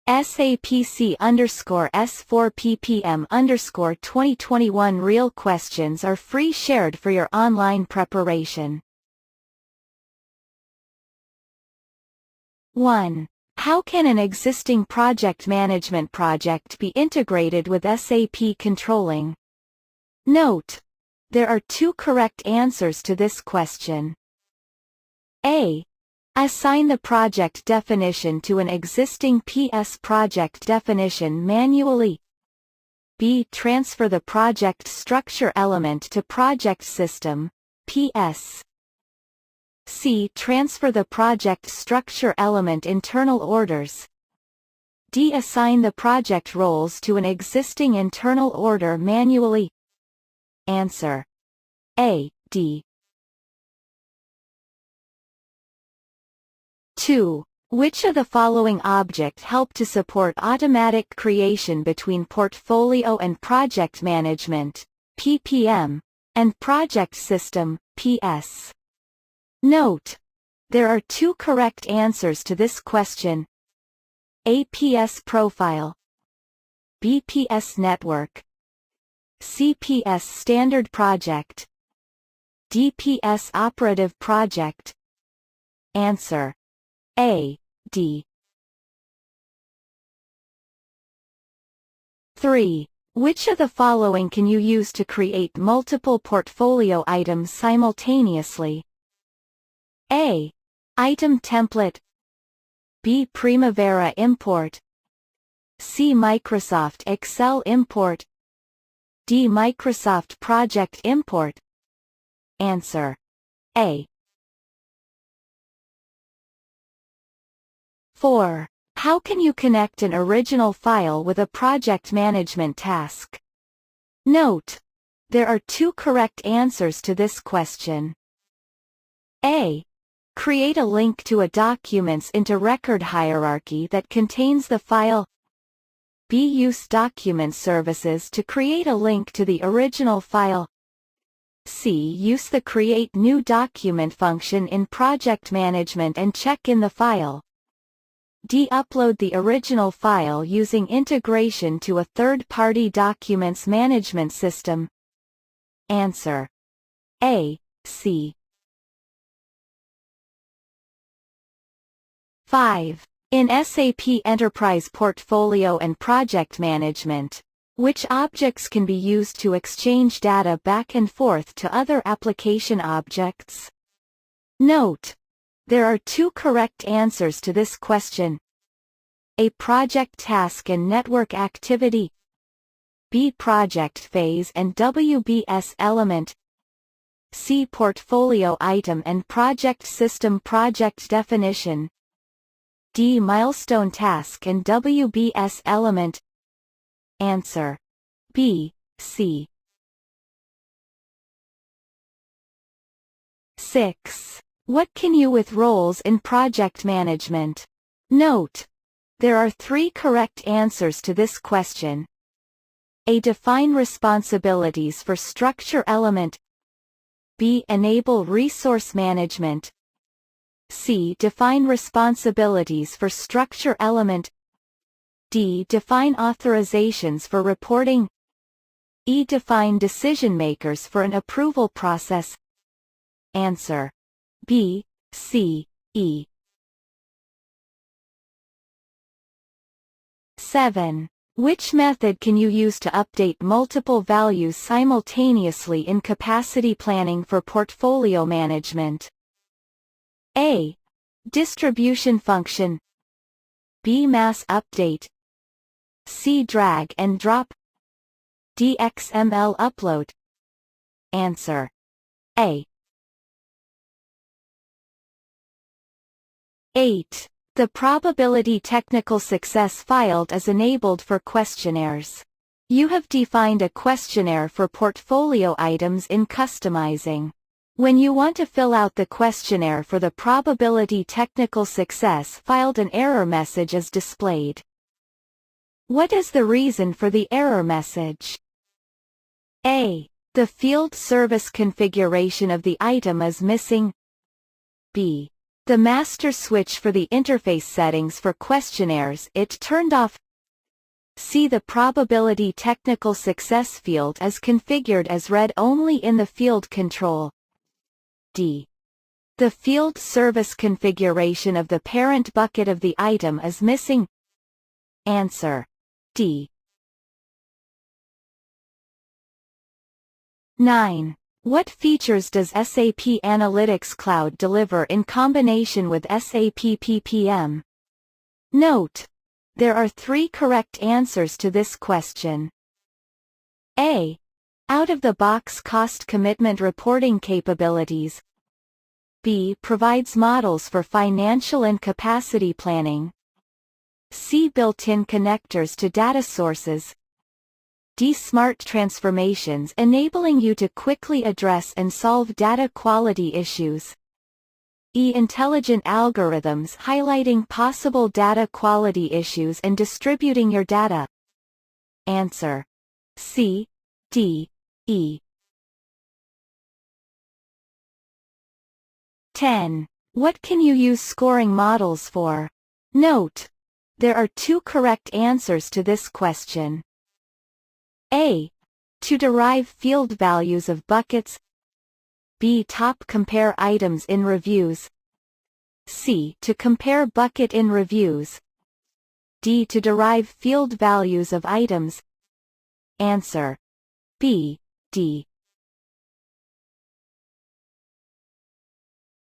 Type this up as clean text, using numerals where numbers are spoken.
SAPC_S4PPM_2021 Real questions are free shared for your online preparation. 1. How can an existing project management project be integrated with SAP controlling? Note: there are two correct answers to this question. A. Assign the project definition to an existing PS project definition manually. B. Transfer the project structure element to project system, PS. C. Transfer the project structure element internal orders. D. Assign the project roles to an existing internal order manually. Answer: A, D. 2. Which of the following objects help to support automatic creation between portfolio and project management, PPM, and project system, PS? Note: there are two correct answers to this question. A. PS profile. B. PS network. C. PS standard project. D. PS operative project. Answer: A, D. 3. Which of the following can you use to create multiple portfolio items simultaneously? A. Item template. B. Primavera import. C. Microsoft Excel import. D. Microsoft project import. Answer: A. 4. How can you connect an original file with a project management task? Note: there are two correct answers to this question. A. Create a link to a documents into record hierarchy that contains the file. B. Use document services to create a link to the original file. C. Use the create new document function in project management and check in the file. D. Upload the original file using integration to a third-party documents management system. Answer: A, C. 5. In SAP Enterprise Portfolio and Project Management, which objects can be used to exchange data back and forth to other application objects? Note: there are two correct answers to this question. A. Project task and network activity. B. Project phase and WBS element. C. Portfolio item and project system project definition. D. Milestone task and WBS element. Answer: B, C. 6. What can you with roles in project management? Note: there are three correct answers to this question. A. Define responsibilities for structure element. B. Enable resource management. C. Define responsibilities for structure element. D. Define authorizations for reporting. E. Define decision makers for an approval process. Answer: B, C, E. 7. Which method can you use to update multiple values simultaneously in capacity planning for portfolio management? A. Distribution function. B. Mass update. C. Drag and drop. D. XML upload. Answer: A. 8. The probability technical success field is enabled for questionnaires. You have defined a questionnaire for portfolio items in customizing. When you want to fill out the questionnaire for the probability technical success field, an error message is displayed. What is the reason for the error message? A. The field service configuration of the item is missing. B. the master switch for the interface settings for questionnaires it turned off. C. The probability technical success field is configured as read only in the field control. D. The field service configuration of the parent bucket of the item is missing. Answer. D. 9. What features does SAP Analytics Cloud deliver in combination with SAP PPM? Note: there are 3 correct answers to this question. A. Out-of-the-box cost commitment reporting capabilities. B. Provides models for financial and capacity planning. C. Built-in connectors to data sources. D. Smart transformations enabling you to quickly address and solve data quality issues. E. Intelligent algorithms highlighting possible data quality issues and distributing your data. Answer. C, D, E. 10. What can you use scoring models for? Note: there are 2 correct answers to this question. A. To derive field values of buckets. B. Top compare items in reviews. C. To compare bucket in reviews. D. To derive field values of items. Answer. B, D.